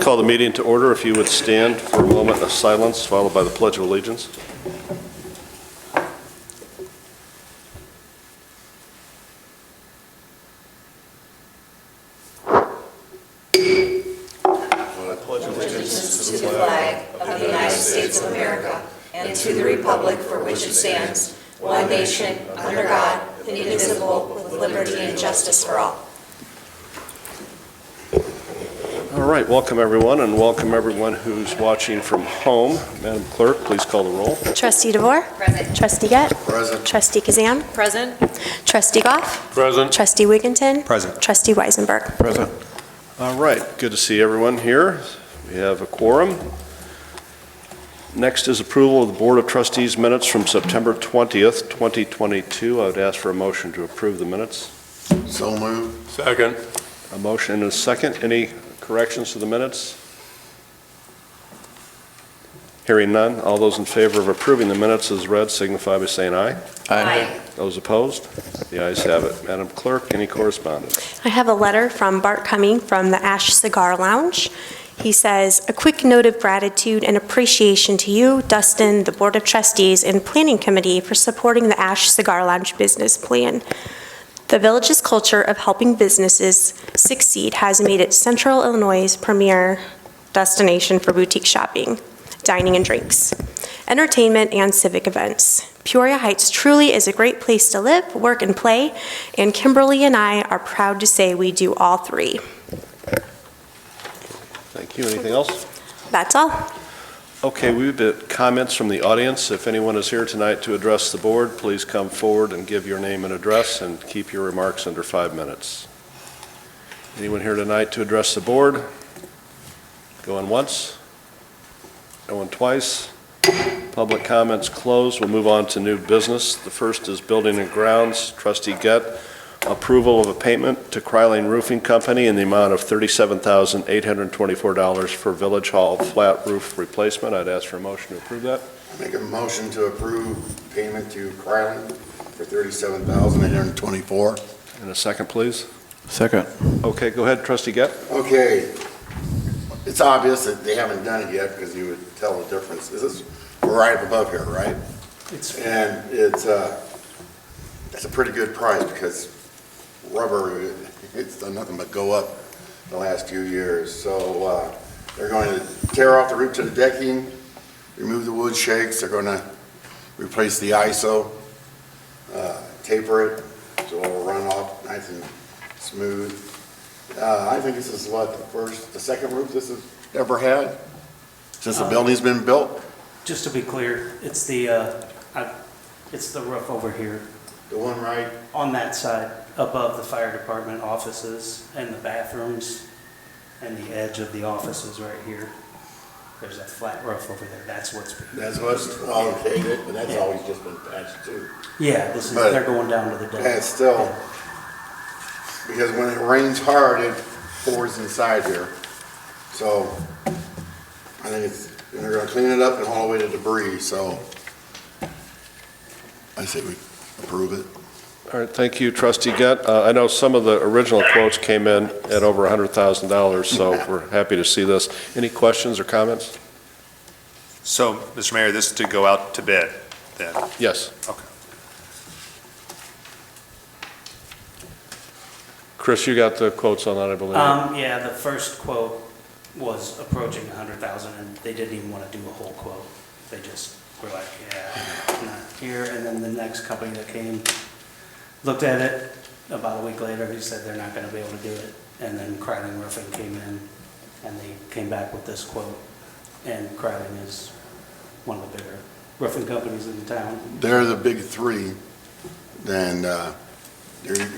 call the meeting to order. If you would stand for a moment of silence, followed by the Pledge of Allegiance. To the flag of the United States of America and to the republic for which it stands, one nation, under God, indivisible, with liberty and justice for all. All right, welcome everyone, and welcome everyone who's watching from home. Madam Clerk, please call the roll. Trustee DeVore? Present. Trustee Gett? Present. Trustee Kazan? Present. Trustee Goff? Present. Trustee Wigginton? Present. Trustee Weisenberg? Present. All right, good to see everyone here. We have a quorum. Next is approval of the Board of Trustees minutes from September 20th, 2022. I would ask for a motion to approve the minutes. So moved. Second. A motion and a second. Any corrections to the minutes? Hearing none. All those in favor of approving the minutes as read signify by saying aye. Aye. Those opposed? The ayes have it. Madam Clerk, any correspondence? I have a letter from Bart Cumming from the Ash Cigar Lounge. He says, "A quick note of gratitude and appreciation to you, Dustin, the Board of Trustees, and Planning Committee for supporting the Ash Cigar Lounge business plan. The village's culture of helping businesses succeed has made it Central Illinois' premier destination for boutique shopping, dining and drinks, entertainment, and civic events. Peoria Heights truly is a great place to live, work, and play, and Kimberly and I are proud to say we do all three." Thank you. Anything else? That's all. Okay, we have comments from the audience. If anyone is here tonight to address the board, please come forward and give your name and address and keep your remarks under 5 minutes. Anyone here tonight to address the board? Going once? Going twice? Public comments closed. We'll move on to new business. The first is Building and Grounds. Trustee Gett, approval of a payment to Kryling Roofing Company in the amount of $37,824 for Village Hall flat roof replacement. I'd ask for a motion to approve that. Make a motion to approve payment to Kryling for $37,824. And a second, please. Second. Okay, go ahead, Trustee Gett. Okay, it's obvious that they haven't done it yet because you would tell the difference. This is right up above here, right? And it's a pretty good price because rubber, it's done nothing but go up the last few years. So they're going to tear off the roof to the decking, remove the wood shakes. They're going to replace the ISO, taper it so it'll run off nice and smooth. I think this is what, the second roof this has ever had since the building's been built? Just to be clear, it's the roof over here. The one right? On that side, above the fire department offices and the bathrooms and the edge of the offices right here. There's that flat roof over there. That's what's being. That's what's, well, okay, but that's always just been patched too. Yeah, they're going down to the deck. And still, because when it rains hard, it pours inside here. So I think and they're gonna clean it up and haul away the debris, so I say we approve it. All right, thank you, Trustee Gett. I know some of the original quotes came in at over $100,000, so we're happy to see this. Any questions or comments? So, Mr. Mayor, this is to go out to bid, then? Yes. Okay. Chris, you got the quotes on that, I believe. Yeah, the first quote was approaching 100,000, and they didn't even want to do a whole quote. They just were like, yeah, not here. And then the next company that came looked at it about a week later. He said they're not going to be able to do it. And then Kryling Roofing came in, and they came back with this quote. And Kryling is one of the bigger roofing companies in the town. They're the big three, and they're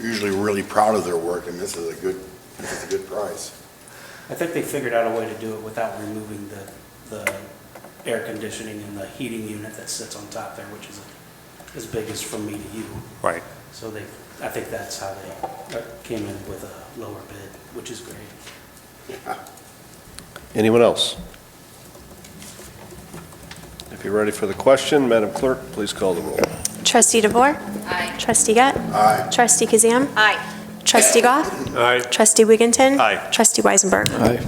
usually really proud of their work, and this is a good price. I think they figured out a way to do it without removing the air conditioning and the heating unit that sits on top there, which is as big as from me to you. Right. So I think that's how they came in with a lower bid, which is great. Yeah. Anyone else? If you're ready for the question, Madam Clerk, please call the roll. Trustee DeVore? Aye. Trustee Gett? Aye. Trustee Kazan? Aye. Trustee Goff? Aye. Trustee Wigginton? Aye. Trustee Weisenberg? Aye.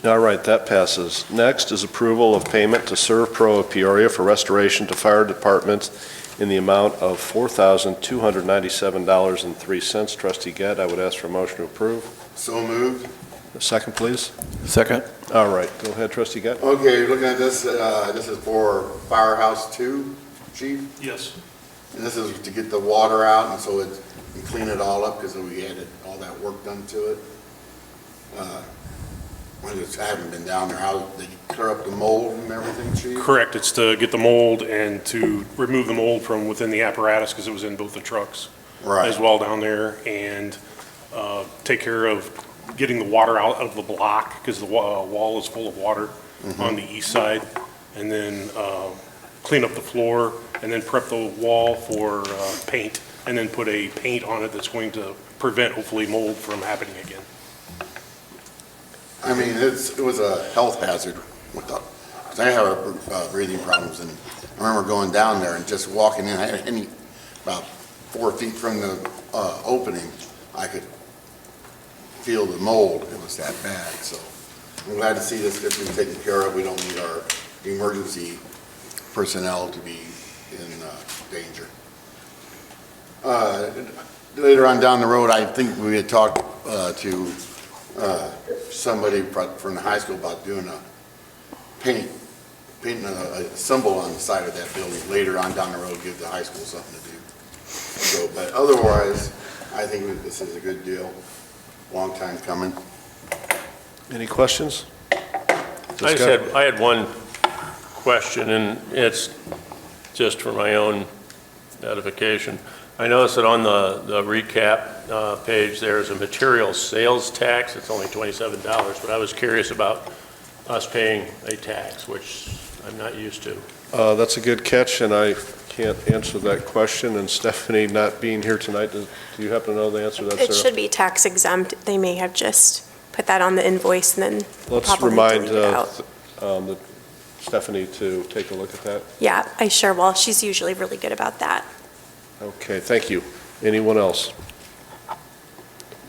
All right, that passes. Next is approval of payment to Serve Pro of Peoria for restoration to fire departments in the amount of $4,297.03. Trustee Gett, I would ask for a motion to approve. So moved. A second, please. Second. All right, go ahead, Trustee Gett. Okay, looking at this, this is for Firehouse 2, Chief? Yes. And this is to get the water out, and so it, and clean it all up, because we had all that work done to it. I haven't been down there, how, they clear up the mold and everything, Chief? Correct. It's to get the mold and to remove the mold from within the apparatus because it was in both the trucks Right. as well down there, and take care of getting the water out of the block because the wall is full of water on the east side, and then clean up the floor, and then prep the wall for paint, and then put a paint on it that's going to prevent, hopefully, mold from happening again. I mean, it was a health hazard with the, because I have breathing problems, and I remember going down there and just walking in, I had any, about 4 feet from the opening, I could feel the mold. It was that bad, so I'm glad to see this getting taken care of. We don't need our emergency personnel to be in danger. Later on down the road, I think we had talked to somebody from the high school about doing painting a symbol on the side of that building. Later on down the road, give the high school something to do. So, but otherwise, I think this is a good deal. Long time coming. Any questions? I had one question, and it's just for my own edification. I noticed that on the recap page, there's a material sales tax. It's only $27, but I was curious about us paying a tax, which I'm not used to. That's a good catch, and I can't answer that question. And Stephanie not being here tonight, do you happen to know the answer to that, Sarah? It should be tax exempt. They may have just put that on the invoice and then Let's probably remind delete it out. Stephanie to take a look at that. Yeah, I sure will. She's usually really good about that. Okay, thank you. Anyone else?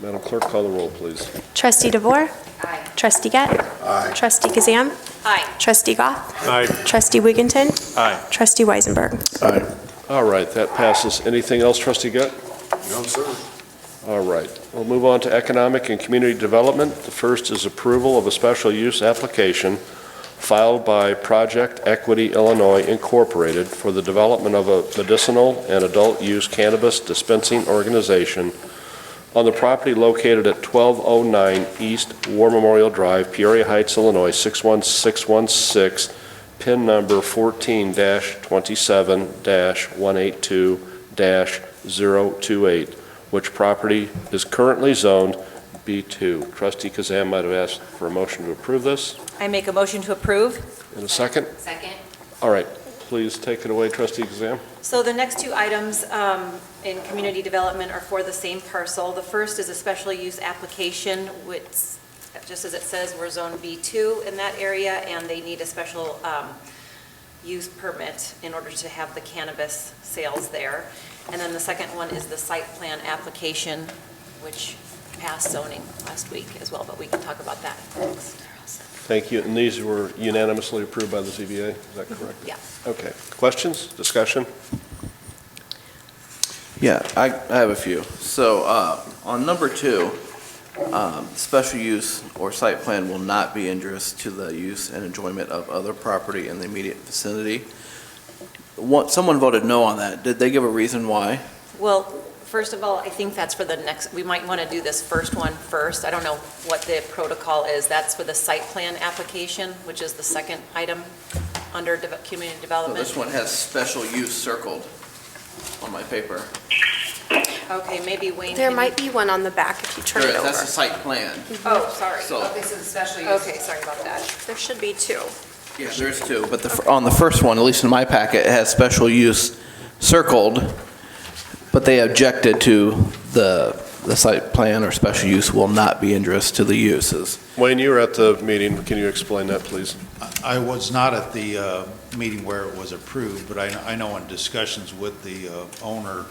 Madam Clerk, call the roll, please. Trustee DeVore? Aye. Trustee Gett? Aye. Trustee Kazam? Aye. Trustee Goff? Aye. Trustee Wigginton? Aye. Trustee Weisenberg? Aye. All right, that passes. Anything else, Trustee Gett? No, sir. All right, we'll move on to Economic and Community Development. The first is approval of a special use application filed by Project Equity Illinois Incorporated for the development of a medicinal and adult use cannabis dispensing organization on the property located at 1209 East War Memorial Drive, Peoria Heights, Illinois, 61616, PIN number 14-27-182-028, which property is currently zoned B2. Trustee Kazam might have asked for a motion to approve this. I make a motion to approve. In a second? Second. All right, please take it away, Trustee Kazam. So the next two items in community development are for the same parcel. The first is a special use application, which, just as it says, we're zone B2 in that area, and they need a special use permit in order to have the cannabis sales there. And then the second one is the site plan application, which passed zoning last week as well, but we can talk about that next. Thank you. And these were unanimously approved by the ZBA, is that correct? Yeah. Okay. Questions, discussion? Yeah, I have a few. So on number 2, special use or site plan will not be injurious to the use and enjoyment of other property in the immediate vicinity. Someone voted no on that. Did they give a reason why? Well, first of all, I think that's for the next, we might want to do this first one first. I don't know what the protocol is. That's for the site plan application, which is the second item under community So development. this one has special use circled on my paper. Okay, maybe Wayne. There can- might be one on the back if you turn There it is, over. that's a site plan. Oh, sorry. So, This is special Okay, sorry about that. There should be 2. yeah, there's 2, but on the first one, at least in my packet, it has special use circled, but they objected to the site plan or special use will not be injurious to the uses. Wayne, you were at the meeting. Can you explain that, please? I was not at the meeting where it was approved, but I know in discussions with the owner,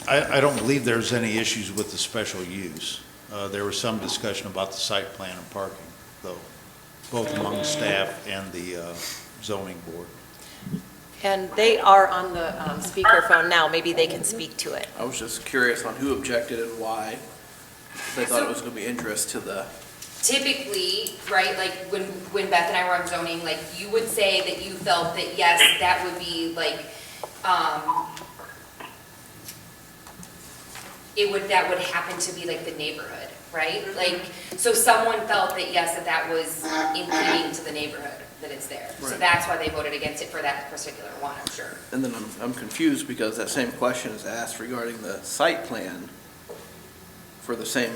I don't believe there's any issues with the special use. There was some discussion about the site plan and parking, though, both among staff and the zoning board. And they are on the speakerphone now, maybe they can speak to it. I was just curious on who objected and why. They thought it was going to be interest to the, Typically, right, like when Beth and I were on zoning, like you would say that you felt that yes, that would be like, that would happen to be like the neighborhood, right? Like, so someone felt that yes, that was impeding to the neighborhood, that it's there. So Right. that's why they voted against it for that particular one, I'm sure. and then I'm confused because that same question is asked regarding the site plan for the same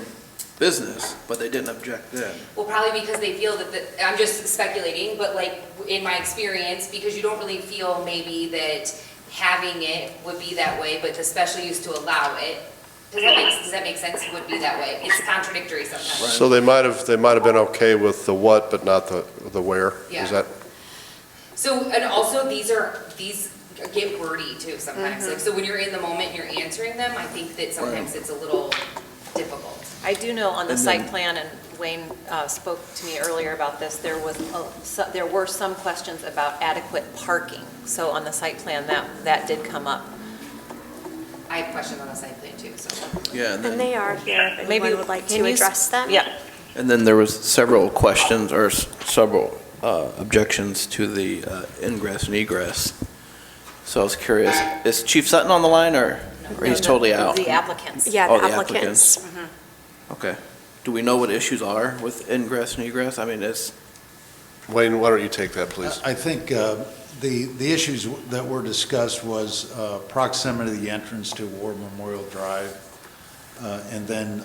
business, but they didn't object then. Well, probably because they feel that, I'm just speculating, but like in my experience, because you don't really feel maybe that having it would be that way, but the special use to allow it, does that make sense? Would be that way. It's contradictory sometimes. So they might have been okay with the what, but not the where? Yeah. Is that, So, and also these get wordy too sometimes. Like, so when you're in the moment, and you're answering them, I think that sometimes it's a little difficult. I do know on the And site then- plan, and Wayne spoke to me earlier about this, there were some questions about adequate parking. So on the site plan, that did come up. I have questions on the site plan too, so. Yeah, and And then, they are here if Maybe anyone would like can to you address them. Yeah. and then there was several questions or several objections to the ingress and egress. So I was curious, is Chief Sutton on the line or he's totally out? The applicants. Yeah, Oh, the the applicants. Okay. Do we know what issues are with ingress and egress? I mean, it's, Wayne, why don't you take that, please? I think the issues that were discussed was proximity of the entrance to War Memorial Drive, and then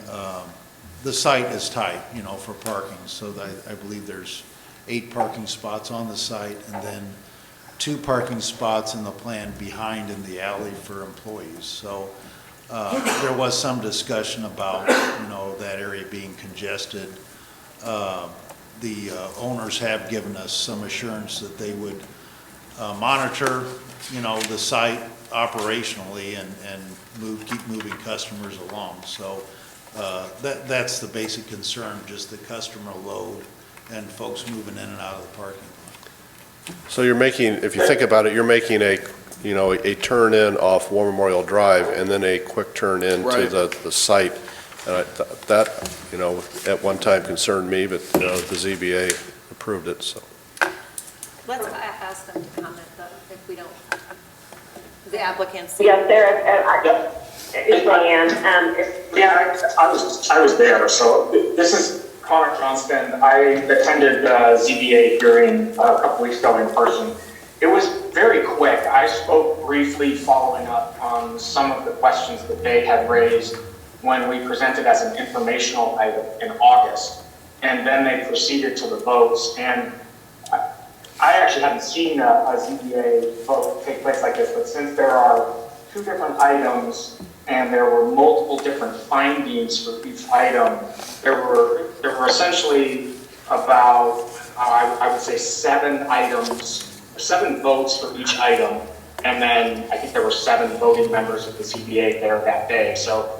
the site is tight, for parking, so I believe there's 8 parking spots on the site, and then 2 parking spots in the plan behind in the alley for employees. So there was some discussion about, that area being congested. The owners have given us some assurance that they would monitor, the site operationally and keep moving customers along. So that's the basic concern, just the customer load and folks moving in and out of the parking lot. So you're making, if you think about it, you're making a turn in off War Memorial Drive and then a quick turn into Right. the site. And that, at one time concerned me, but, the ZBA approved it, so. Let's ask them to comment though, if we don't. The applicants. Yes, there, it's Diane. Yeah, I was there. So this is Connor Johnston. I attended ZBA hearing a couple weeks ago in person. It was very quick. I spoke briefly following up on some of the questions that they had raised when we presented as an informational item in August. And then they proceeded to the votes. And I actually hadn't seen a ZBA vote take place like this, but since there are 2 different items and there were multiple different findings for each item, there were essentially about, I would say 7 votes for each item. And then I think there were 7 voting members of the ZBA there that day. So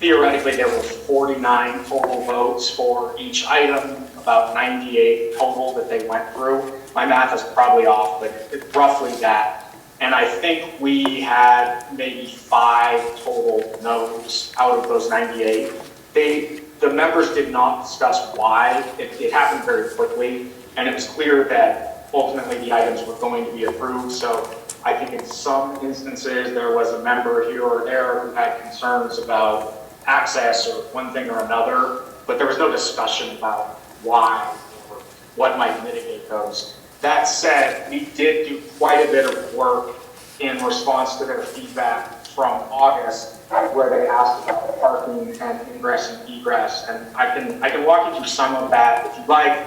theoretically, there were 49 total votes for each item, about 98 total that they went through. My math is probably off, but it's roughly that. And I think we had maybe 5 total no's out of those 98. The members did not discuss why. It happened very quickly, and it was clear that ultimately the items were going to be approved. So I think in some instances, there was a member here or there who had concerns about access or one thing or another, but there was no discussion about why or what might mitigate those. That said, we did do quite a bit of work in response to their feedback from August, where they asked about the parking and ingress and egress, and I can walk you through some of that if you'd like.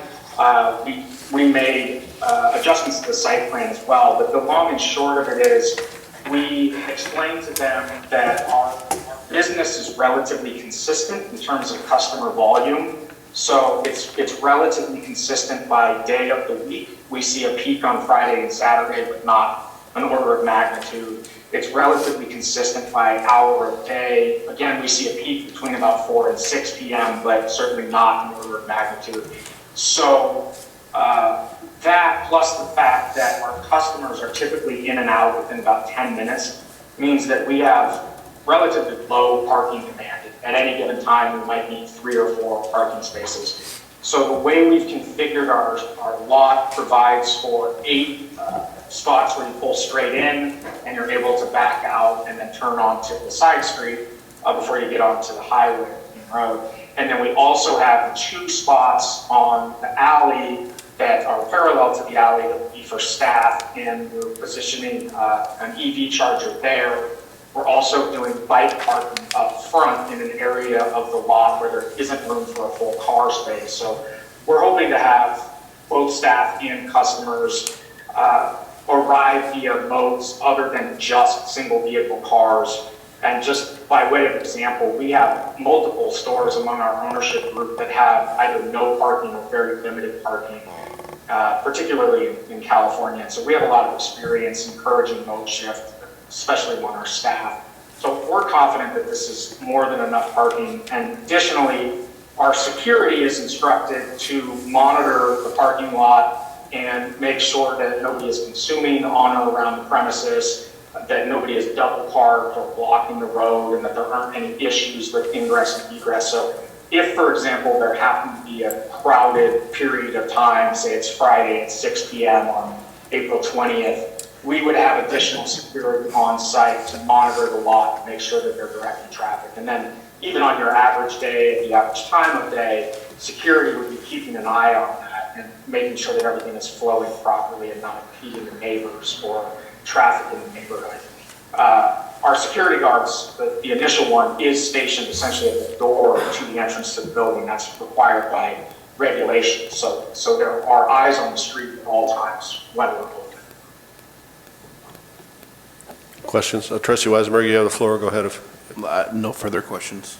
We made adjustments to the site plan as well, but the long and short of it is we explained to them that our business is relatively consistent in terms of customer volume. So it's relatively consistent by day of the week. We see a peak on Friday and Saturday, but not an order of magnitude. It's relatively consistent by hour of day. Again, we see a peak between about 4 and 6 p.m., but certainly not an order of magnitude. So that plus the fact that our customers are typically in and out within about 10 minutes means that we have relatively low parking demand. At any given time, we might need 3 or 4 parking spaces. So the way we've configured our lot provides for 8 spots where you pull straight in and you're able to back out and then turn onto the side street before you get onto the highway road. And then we also have 2 spots on the alley that are parallel to the alley that will be for staff, and we're positioning an EV charger there. We're also doing bike parking up front in an area of the lot where there isn't room for a full car space. So we're hoping to have both staff and customers arrive via modes other than just single vehicle cars. And just by way of example, we have multiple stores among our ownership group that have either no parking or very limited parking, particularly in California. So we have a lot of experience encouraging mode shift, especially among our staff. So we're confident that this is more than enough parking. And additionally, our security is instructed to monitor the parking lot and make sure that nobody is consuming on or around the premises, that nobody is double parked or blocking the road, and that there aren't any issues with ingress and egress. So if, for example, there happened to be a crowded period of time, say it's Friday at 6 p.m. on April 20th, we would have additional security on site to monitor the lot and make sure that they're directing traffic. And then even on your average day, at the average time of day, security would be keeping an eye on that and making sure that everything is flowing properly and not impeding the neighbors or traffic in the neighborhood. Our security guards, the initial one, is stationed essentially at the door to the entrance to the building. That's required by regulation. So there are eyes on the street at all times when we're open. Questions? Trustee Weisenberg, you have the floor. Go ahead. No further questions.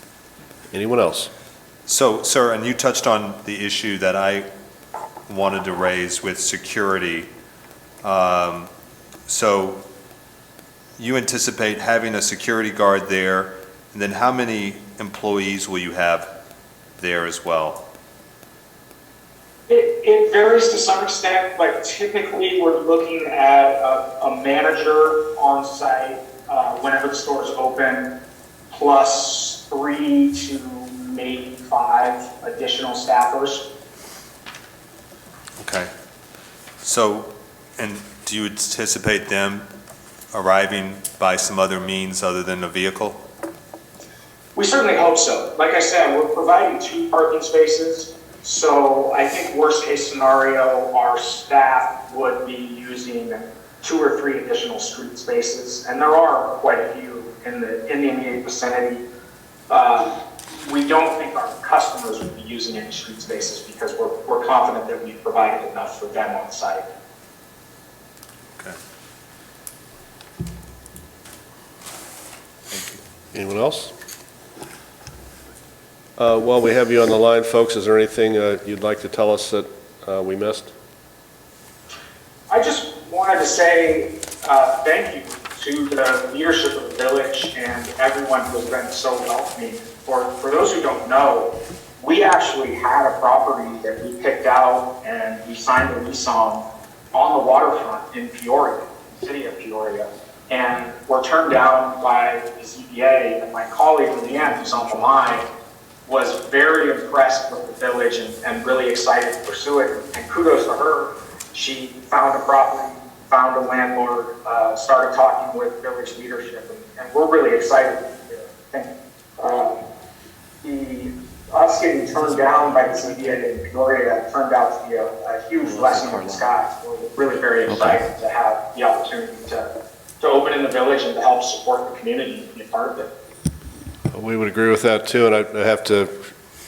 Anyone else? So, sir, and you touched on the issue that I wanted to raise with security. So you anticipate having a security guard there, and then how many employees will you have there as well? It varies to some extent, but typically we're looking at a manager on site whenever the store is open, plus 3 to maybe 5 additional staffers. Okay. So, and do you anticipate them arriving by some other means other than a vehicle? We certainly hope so. Like I said, we're providing 2 parking spaces. So I think worst case scenario, our staff would be using 2 or 3 additional street spaces. And there are quite a few in the immediate vicinity. We don't think our customers would be using any street spaces because we're confident that we've provided enough for them on site. Okay. Anyone else? While we have you on the line, folks, is there anything you'd like to tell us that we missed? I just wanted to say thank you to the leadership of the village and everyone who has been so welcoming. For those who don't know, we actually had a property that we picked out and we signed a lease on the waterfront in Peoria, the city of Peoria, and were turned down by the ZBA. And my colleague Leanne, who's on the line, was very impressed with the village and really excited to pursue it. And kudos to her. She found a property, found a landlord, started talking with village leadership, and we're really excited. Us getting turned down by the ZBA in Peoria turned out to be a huge blessing in disguise. We're really very excited to have the opportunity to open in the village and to help support the community and be a part of it. We would agree with that too, and I have to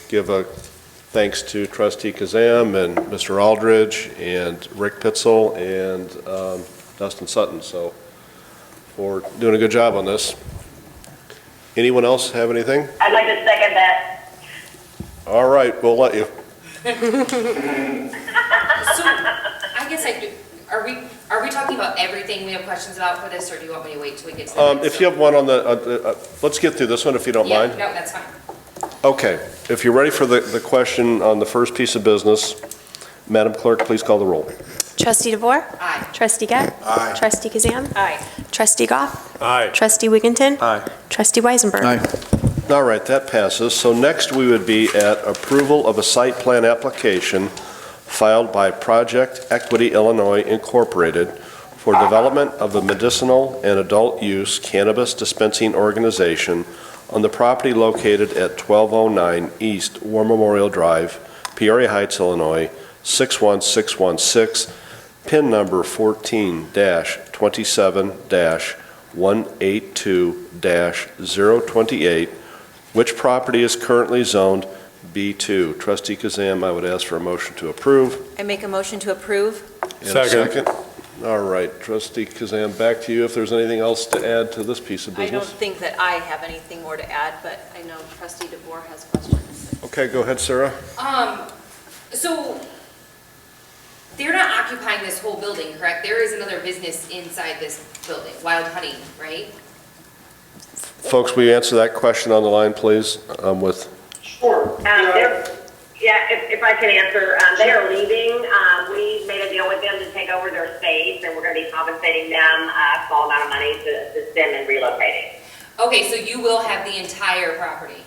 give a thanks to Trustee Kazam and Mr. Aldridge and Rick Pitzel and Dustin Sutton, so for doing a good job on this. Anyone else have anything? I'd like to second that. All right, we'll let you. So, I guess are we Are we talking about everything we have questions about for this, or do you want me to wait till we get to the next If you have one on the, let's get through this one if you don't mind. Yeah, no, that's fine. Okay, if you're ready for the question on the first piece of business, Madam Clerk, please call the roll. Trustee DeVore? Aye. Trustee Gett? Aye. Trustee Kazan? Aye. Trustee Goff? Aye. Trustee Wigginton? Aye. Trustee Weisenberg? All right, that passes. So next we would be at approval of a site plan application filed by Project Equity Illinois Incorporated for development of a medicinal and adult use cannabis dispensing organization on the property located at 1209 East War Memorial Drive, Peoria Heights, Illinois, 61616, PIN number 14-27-182-028, which property is currently zoned B2. Trustee Kazam, I would ask for a motion to approve. I make a motion to approve. And a Second. All right, Trustee Kazam, back to you if there's anything else to add to this piece of I don't business. think that I have anything more to add, but I know trustee DeVore has questions. Okay, go ahead, Sarah. So they're not occupying this whole building, correct? There is another business inside this building, Wild Honey, right? Folks, will you answer that question on the line, please, with, Sure. If I can answer, they are leaving. We made a deal with them to take over their space, and we're going to be compensating them a small amount of money to assist them in relocating. Okay, so you will have the entire property?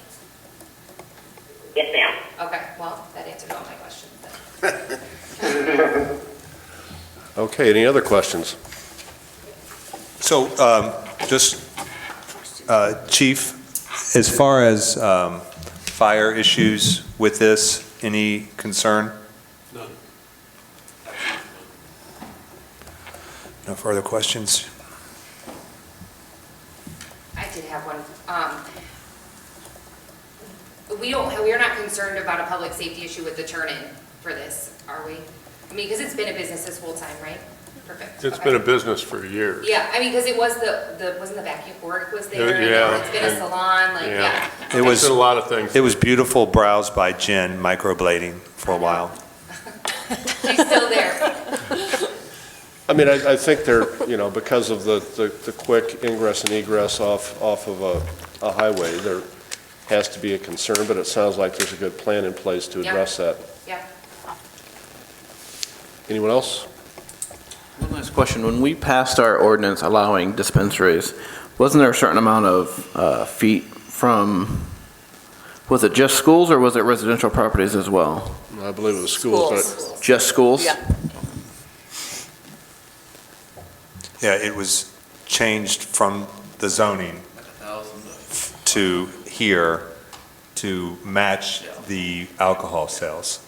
Yes, ma'am. Okay, well, that answered all my questions then. okay, any other questions? So, Chief, as far as fire issues with this, any concern? None. No further questions? I did have one. We are not concerned about a public safety issue with the turn-in for this, are we? I mean, because it's been a business this whole time, right? Perfect. It's Okay. been a business for years. Yeah, I mean, because it was wasn't the vacuum work was there? and Yeah, It's been a and- salon, like, yeah. It was It's been a lot of things. It was beautiful brows by Jen, microblading for a while. She's still there. I mean, I think they're, because of the quick ingress and egress off of a highway, there has to be a concern, but it sounds like there's a good plan in place to Yeah. address that. Yeah. Anyone else? One last question. When we passed our ordinance allowing dispensaries, wasn't there a certain amount of feet from, was it just schools or was it residential properties as well? I believe it was schools, Schools. Just schools? Yeah. Yeah, it was changed from the zoning to here to match the alcohol sales.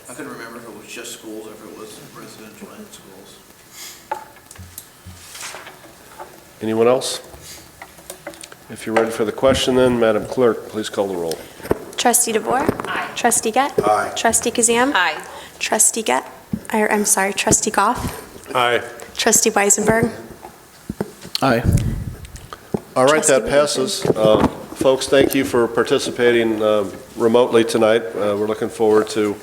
I couldn't remember if it was just schools or if it was residential and schools. Anyone else? If you're ready for the question then, Madam Clerk, please call the roll. Trustee DeVore? Aye. Trustee Gett? Aye. Trustee Kazam? Aye. Trustee Gett? I'm sorry, Trustee Goff? Aye. Trustee Weisenberg? Aye. All right, that Trustee passes. Folks, thank you for participating remotely tonight. We're looking forward to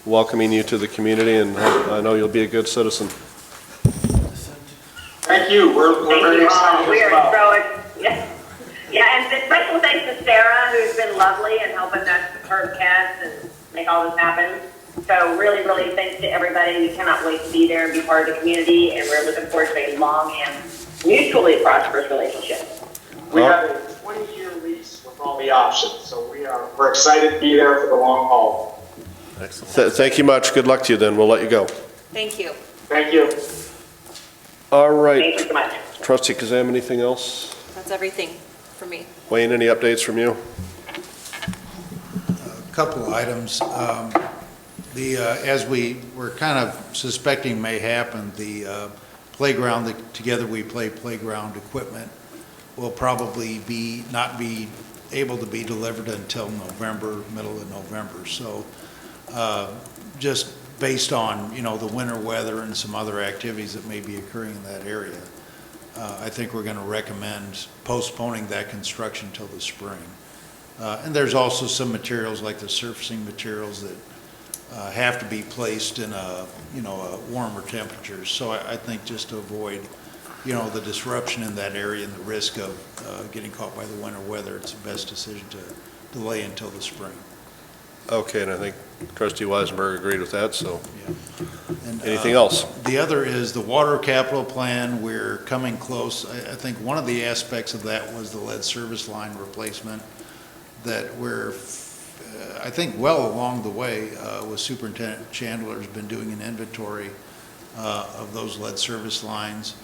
welcoming you to the community, and I know you'll be a good citizen. Thank you. We're very excited We as are well. and special thanks to Sarah, who's been lovely and helping us herd cats and make all this happen. So really, really thanks to everybody. We cannot wait to be there and be part of the community, and we're looking forward to a long and mutually prosperous relationship. We have a 20-year lease with all the options, so we're excited to be there for the long haul. Thank you much. Good luck to you then. We'll let you go. Thank you. Thank you. All right. Thank you so much. Trustee Kazam, anything else? That's everything for me. Wayne, any updates from you? A couple of items. As we were kind of suspecting may happen, the playground, the Together We Play playground equipment will probably not be able to be delivered until November, middle of November. So just based on, the winter weather and some other activities that may be occurring in that area, I think we're going to recommend postponing that construction till the spring. And there's also some materials like the surfacing materials that have to be placed in a warmer temperature. So I think just to avoid, the disruption in that area and the risk of getting caught by the winter weather, it's the best decision to delay until the spring. Okay, and I think Trustee Weisenberg agreed with that, so. And, Anything else? The other is the water capital plan. We're coming close. I think one of the aspects of that was the lead service line replacement that we're, I think, well along the way with Superintendent Chandler's been doing an inventory of those lead service lines.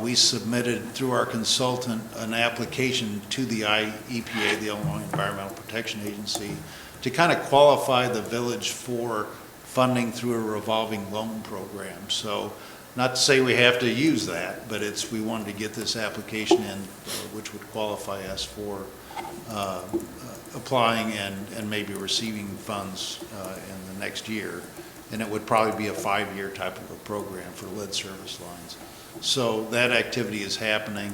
We submitted through our consultant an application to the EPA, the Illinois Environmental Protection Agency, to kind of qualify the village for funding through a revolving loan program. So not to say we have to use that, but we wanted to get this application in, which would qualify us for applying and maybe receiving funds in the next year. And it would probably be a 5-year type of a program for lead service lines. So that activity is happening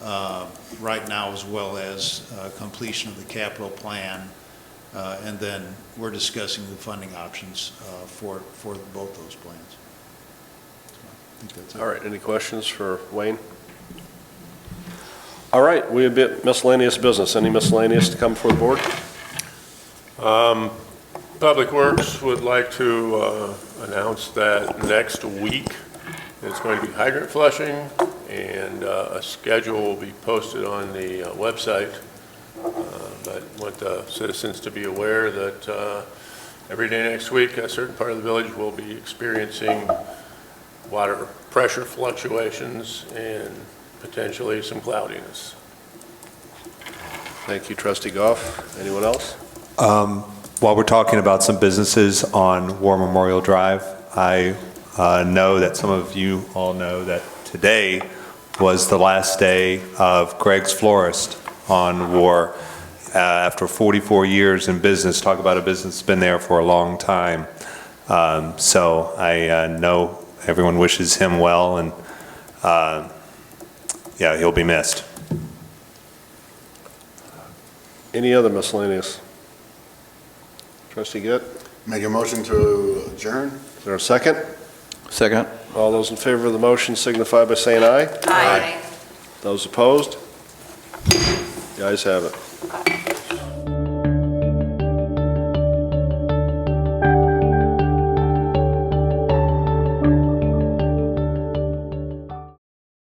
right now, as well as completion of the capital plan. And then we're discussing the funding options for both those plans. So I think that's it. All right, any questions for Wayne? All right, we have bit miscellaneous business. Any miscellaneous to come before the board? Public Works would like to announce that next week it's going to be hydrant flushing, and a schedule will be posted on the website. But want the citizens to be aware that every day next week, a certain part of the village will be experiencing water pressure fluctuations and potentially some cloudiness. Thank you, Trustee Goff. Anyone else? While we're talking about some businesses on War Memorial Drive, I know that some of you all know that today was the last day of Greg's Florist on War. After 44 years in business, talk about a business that's been there for a long time. So I know everyone wishes him well, and yeah, he'll be missed. Any other miscellaneous? Trustee Gitt? Make a motion to adjourn? Is there a second? Second. All those in favor of the motion signify by saying aye. Aye. Those opposed? The ayes have it.